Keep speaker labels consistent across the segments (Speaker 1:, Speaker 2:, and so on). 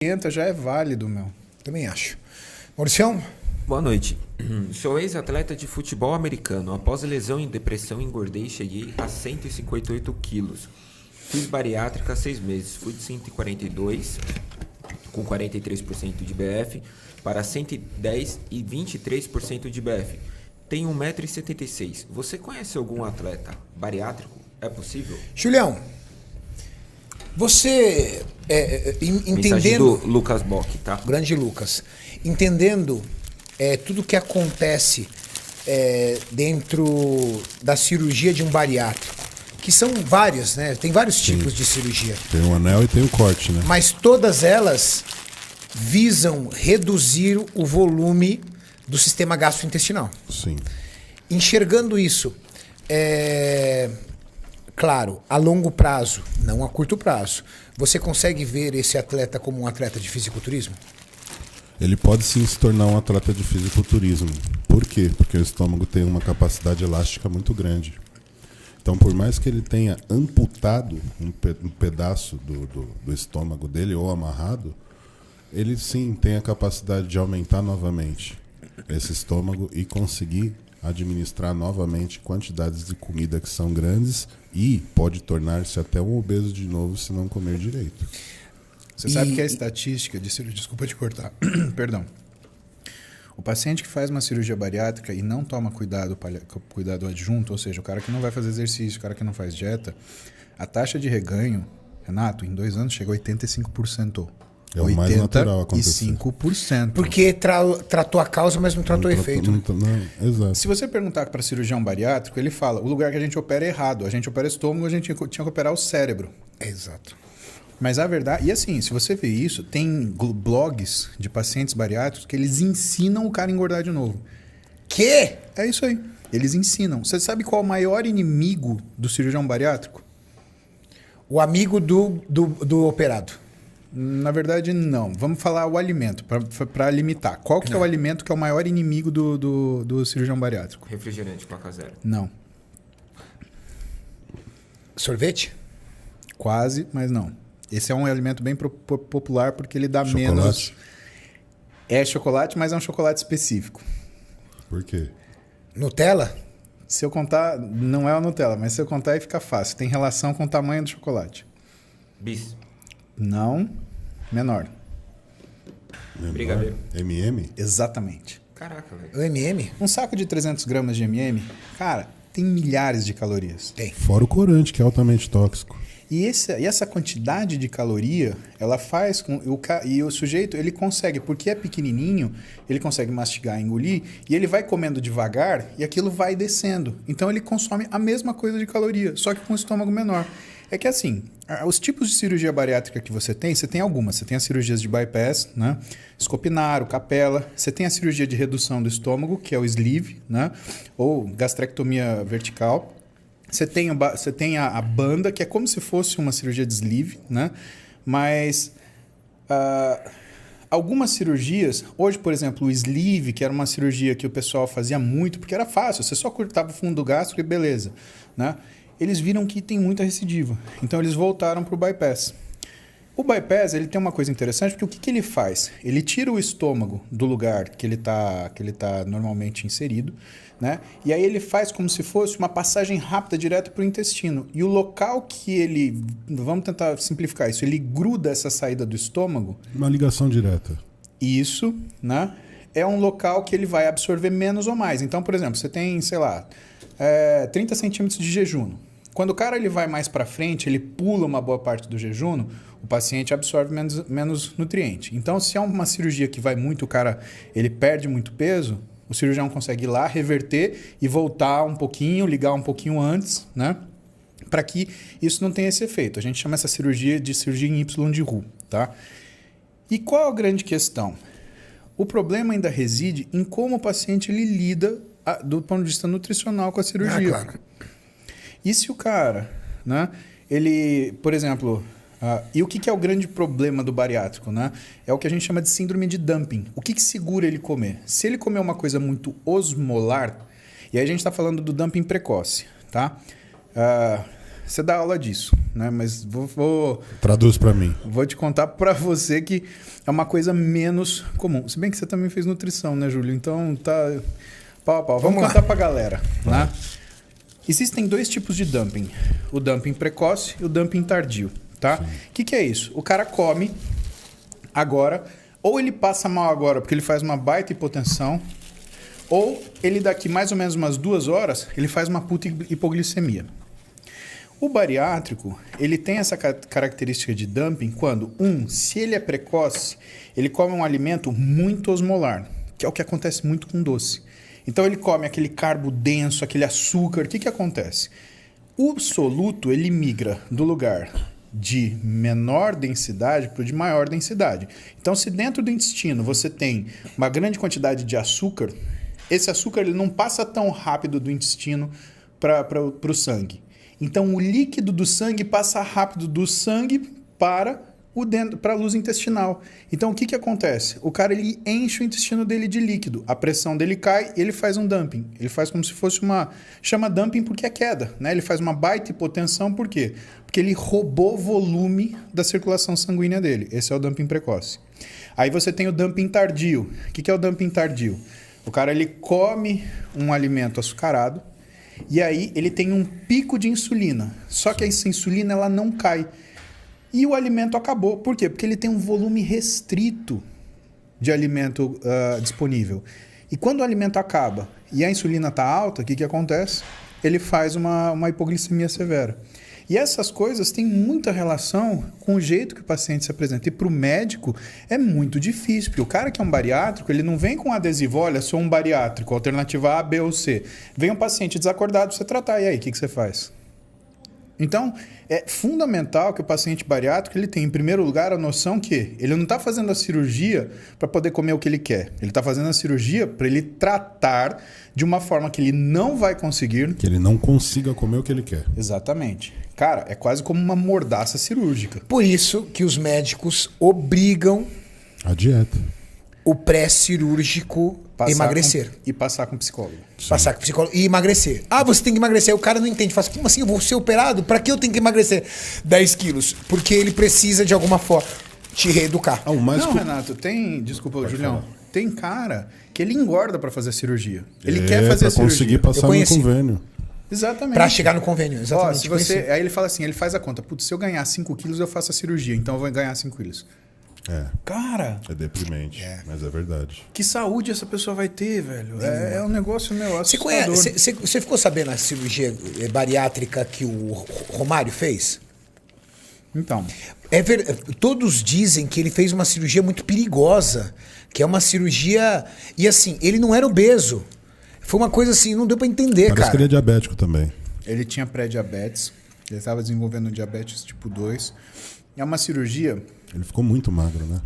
Speaker 1: 80 já é válido, meu. Também acho. Mauricião?
Speaker 2: Boa noite. Sou ex-atleta de futebol americano. Após lesão e depressão, engordei e cheguei a 158 quilos. Fiz bariátrica há 6 meses. Fui de 142, com 43% de BF, para 110 e 23% de BF. Tenho 1,76 m. Você conhece algum atleta bariátrico? É possível?
Speaker 1: Julião, você
Speaker 2: Mensagem
Speaker 1: entendendo...
Speaker 2: do Lucas Bock, tá?
Speaker 1: Grande Lucas. Entendendo tudo que acontece dentro da cirurgia de um bariátrico, que são várias, né? Tem vários tipos de cirurgia.
Speaker 3: Tem o anel e tem o corte, né?
Speaker 1: Mas todas elas visam reduzir o volume do sistema gastrointestinal.
Speaker 3: Sim.
Speaker 1: Enxergando isso, claro, a longo prazo, não a curto prazo, você consegue ver esse atleta como um atleta de fisiculturismo?
Speaker 3: Ele pode sim se tornar um atleta de fisiculturismo. Por quê? Porque o estômago tem uma capacidade elástica muito grande. Então, por mais que ele tenha amputado um pedaço do estômago dele ou amarrado, ele sim tem a capacidade de aumentar novamente esse estômago e conseguir administrar novamente quantidades de comida que são grandes e pode tornar-se até um obeso de novo se não comer direito.
Speaker 1: Você sabe que a estatística de cirurgia... Desculpa te cortar. Perdão. O paciente que faz uma cirurgia bariátrica e não toma cuidado adjunto, ou seja, o cara que não vai fazer exercício, o cara que não faz dieta, a taxa de reganho, Renato, em 2 anos chega a 85%.
Speaker 3: É o mais natural acontecer.
Speaker 1: 85%. Porque tratou a causa, mas não tratou o efeito.
Speaker 3: Não, exato.
Speaker 1: Se você perguntar para cirurgião bariátrico, ele fala, o lugar que a gente opera é errado. A gente opera estômago, a gente tinha que operar o cérebro. Exato. Mas a verdade... E assim, se você vê isso, tem blogs de pacientes bariátricos que eles ensinam o cara a engordar de novo. Que? É isso aí. Eles ensinam. Você sabe qual é o maior inimigo do cirurgião bariátrico? O amigo do operado. Na verdade, não. Vamos falar o alimento, para limitar. Qual que é o alimento que é o maior inimigo do cirurgião bariátrico?
Speaker 2: Refrigerante, Coca Zero.
Speaker 1: Não. Sorvete? Quase, mas não. Esse é um alimento bem popular porque ele dá
Speaker 3: chocolate.
Speaker 1: Menos... É chocolate, mas é um chocolate específico.
Speaker 3: Por quê?
Speaker 1: Nutella? Se eu contar, não é a Nutella, mas se eu contar aí fica fácil. Tem relação com o tamanho do chocolate.
Speaker 2: Bis.
Speaker 1: Não, menor.
Speaker 2: Brigadeiro.
Speaker 3: M&M?
Speaker 1: Exatamente.
Speaker 2: Caraca, velho.
Speaker 1: O M&M? Um saco de 300 gramas de M&M, cara, tem milhares de calorias. Tem.
Speaker 3: Fora o corante, que é altamente tóxico.
Speaker 1: E essa quantidade de caloria, ela faz com... E o sujeito, ele consegue, porque é pequenininho, ele consegue mastigar, engolir, e ele vai comendo devagar e aquilo vai descendo. Então ele consome a mesma coisa de caloria, só que com o estômago menor. É que assim, os tipos de cirurgia bariátrica que você tem algumas. Você tem as cirurgias de bypass, né? Escopinaro, capela. Você tem a cirurgia de redução do estômago, que é o sleeve, né? Ou gastrectomia vertical. Você tem a banda, que é como se fosse uma cirurgia de sleeve, né? Mas algumas cirurgias... Hoje, por exemplo, o sleeve, que era uma cirurgia que o pessoal fazia muito, porque era fácil. Você só cortava o fundo do gástrico e beleza, né? Eles viram que tem muita recidiva. Então, eles voltaram para o bypass. O bypass, ele tem uma coisa interessante, porque o que ele faz? Ele tira o estômago do lugar que ele tá normalmente inserido, né? E aí ele faz como se fosse uma passagem rápida direto para o intestino. E o local que ele... Vamos tentar simplificar isso. Ele gruda essa saída do estômago.
Speaker 3: Uma ligação direta.
Speaker 1: Isso, né? É um local que ele vai absorver menos ou mais. Então, por exemplo, você tem, sei lá, 30 centímetros de jejum. Quando o cara ele vai mais para frente, ele pula uma boa parte do jejum, o paciente absorve menos nutriente. Então, se é uma cirurgia que vai muito, o cara ele perde muito peso, o cirurgião consegue ir lá, reverter e voltar um pouquinho, ligar um pouquinho antes, né? Para que isso não tenha esse efeito. A gente chama essa cirurgia de cirurgia em Y de Roux, tá? E qual é a grande questão? O problema ainda reside em como o paciente ele lida do ponto de vista nutricional com a cirurgia.
Speaker 3: Claro.
Speaker 1: E se o cara, né, ele, por exemplo, e o que é o grande problema do bariátrico, né? É o que a gente chama de síndrome de dumping. O que segura ele comer? Se ele comer uma coisa muito osmolar, e aí a gente está falando do dumping precoce, tá? você dá aula disso, né? Mas
Speaker 3: Traduz para mim.
Speaker 1: vou te contar para você que é uma coisa menos comum. Se bem que você também fez nutrição, né, Júlio? Então tá pau a pau. Vamos contar pra galera, né? Existem 2 tipos de dumping. O dumping precoce e o dumping tardio, tá? O que é isso? O cara come agora, ou ele passa mal agora porque ele faz uma baita hipotensão, ou ele daqui mais ou menos umas 2 horas, ele faz uma puta hipoglicemia. O bariátrico, ele tem essa característica de dumping quando, se ele é precoce, ele come um alimento muito osmolar, que é o que acontece muito com doce. Então ele come aquele carbo denso, aquele açúcar. O que acontece? O soluto, ele migra do lugar de menor densidade para o de maior densidade. Então, se dentro do intestino você tem uma grande quantidade de açúcar, esse açúcar ele não passa tão rápido do intestino para o sangue. Então, o líquido do sangue passa rápido do sangue para a luz intestinal. Então, o que acontece? O cara ele enche o intestino dele de líquido, a pressão dele cai e ele faz um dumping. Ele faz como se fosse chama dumping porque é queda, né? Ele faz uma baita hipotensão, por quê? Porque ele roubou volume da circulação sanguínea dele. Esse é o dumping precoce. Aí você tem o dumping tardio. O que é o dumping tardio? O cara ele come um alimento açucarado, e aí ele tem um pico de insulina. Só que essa insulina ela não cai. E o alimento acabou. Por quê? Porque ele tem um volume restrito de alimento disponível. E quando o alimento acaba e a insulina está alta, o que acontece? Ele faz uma hipoglicemia severa. E essas coisas têm muita relação com o jeito que o paciente se apresenta. E para o médico é muito difícil, porque o cara que é um bariátrico, ele não vem com adesivo, olha, sou um bariátrico, alternativa A, B ou C. Vem um paciente desacordado para você tratar, e aí, o que você faz? Então, é fundamental que o paciente bariátrico ele tenha, em primeiro lugar, a noção que ele não está fazendo a cirurgia para poder comer o que ele quer. Ele está fazendo a cirurgia para ele tratar de uma forma que ele não vai conseguir.
Speaker 3: Que ele não consiga comer o que ele quer.
Speaker 1: Exatamente. Cara, é quase como uma mordaça cirúrgica.
Speaker 4: Por isso que os médicos obrigam
Speaker 3: A dieta.
Speaker 4: o pré-cirúrgico emagrecer.
Speaker 1: E passar com psicólogo.
Speaker 4: Passar com psicólogo e emagrecer. Ah, você tem que emagrecer. O cara não entende. Fala, como assim? Eu vou ser operado? Pra que eu tenho que emagrecer 10 quilos? Porque ele precisa, de alguma forma, te reeducar.
Speaker 1: Não, Renato, desculpa, Julião. Tem cara que ele engorda pra fazer a cirurgia. Ele quer fazer a cirurgia.
Speaker 3: Pra conseguir passar no convênio.
Speaker 1: Exatamente.
Speaker 4: Pra chegar no convênio, exatamente.
Speaker 1: Aí ele fala assim, ele faz a conta. Putz, se eu ganhar 5 quilos, eu faço a cirurgia. Então eu vou ganhar 5 quilos. Cara...
Speaker 3: É deprimente, mas é verdade.
Speaker 1: Que saúde essa pessoa vai ter, velho? É um negócio meu assustador.
Speaker 4: Você ficou sabendo a cirurgia bariátrica que o Romário fez?
Speaker 1: Então...
Speaker 4: Todos dizem que ele fez uma cirurgia muito perigosa, que é uma cirurgia... E assim, ele não era obeso. Foi uma coisa assim, não deu pra entender,
Speaker 3: Parece
Speaker 4: cara.
Speaker 3: que ele é diabético também.
Speaker 1: Ele tinha pré-diabetes, ele estava desenvolvendo diabetes tipo 2. É uma cirurgia...
Speaker 3: Ele ficou muito magro, né?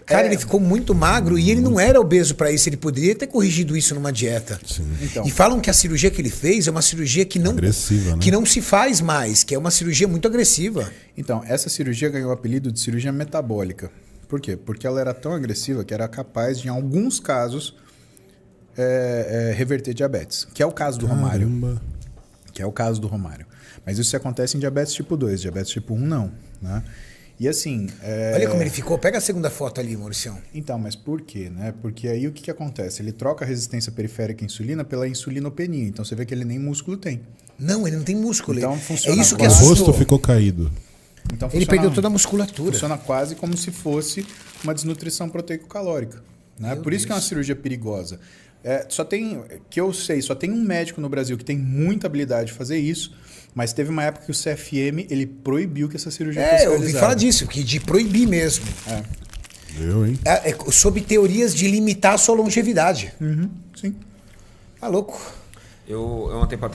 Speaker 4: Cara, ele ficou muito magro e ele não era obeso pra isso. Ele poderia ter corrigido isso numa dieta.
Speaker 3: Sim.
Speaker 1: Então,
Speaker 4: E falam que a cirurgia que ele fez é uma cirurgia que não,
Speaker 3: agressiva, né?
Speaker 4: que não se faz mais, que é uma cirurgia muito agressiva.
Speaker 1: então, essa cirurgia ganhou o apelido de cirurgia metabólica. Por quê? Porque ela era tão agressiva que era capaz de, em alguns casos, reverter diabetes. Que é o caso do Romário. Que é o caso do Romário. Mas isso acontece em diabetes tipo 2. Diabetes tipo 1, não. Né? E assim...
Speaker 4: Olha como ele ficou. Pega a segunda foto ali, Mauricião.
Speaker 1: Então, mas por quê? Né? Porque aí o que acontece? Ele troca a resistência periférica à insulina pela insulinopenia. Então você vê que ele nem músculo tem.
Speaker 4: Não, ele não tem músculo.
Speaker 1: Então, funciona
Speaker 4: é isso que
Speaker 3: O
Speaker 4: assustou.
Speaker 3: rosto ficou caído.
Speaker 1: Então,
Speaker 4: Ele perdeu toda a musculatura.
Speaker 1: Funciona quase como se fosse uma desnutrição proteico-calórica. Né? Por isso que é uma cirurgia perigosa. Só tem um médico no Brasil que tem muita habilidade de fazer isso, mas teve uma época que o CFM ele proibiu que essa cirurgia fosse
Speaker 4: eu ouvi
Speaker 1: realizada.
Speaker 4: falar disso, que de proibir mesmo.
Speaker 3: Eu, hein?
Speaker 4: Sob teorias de limitar a sua longevidade.
Speaker 1: Sim.
Speaker 4: Tá louco.
Speaker 2: Eu, há um tempo atrás,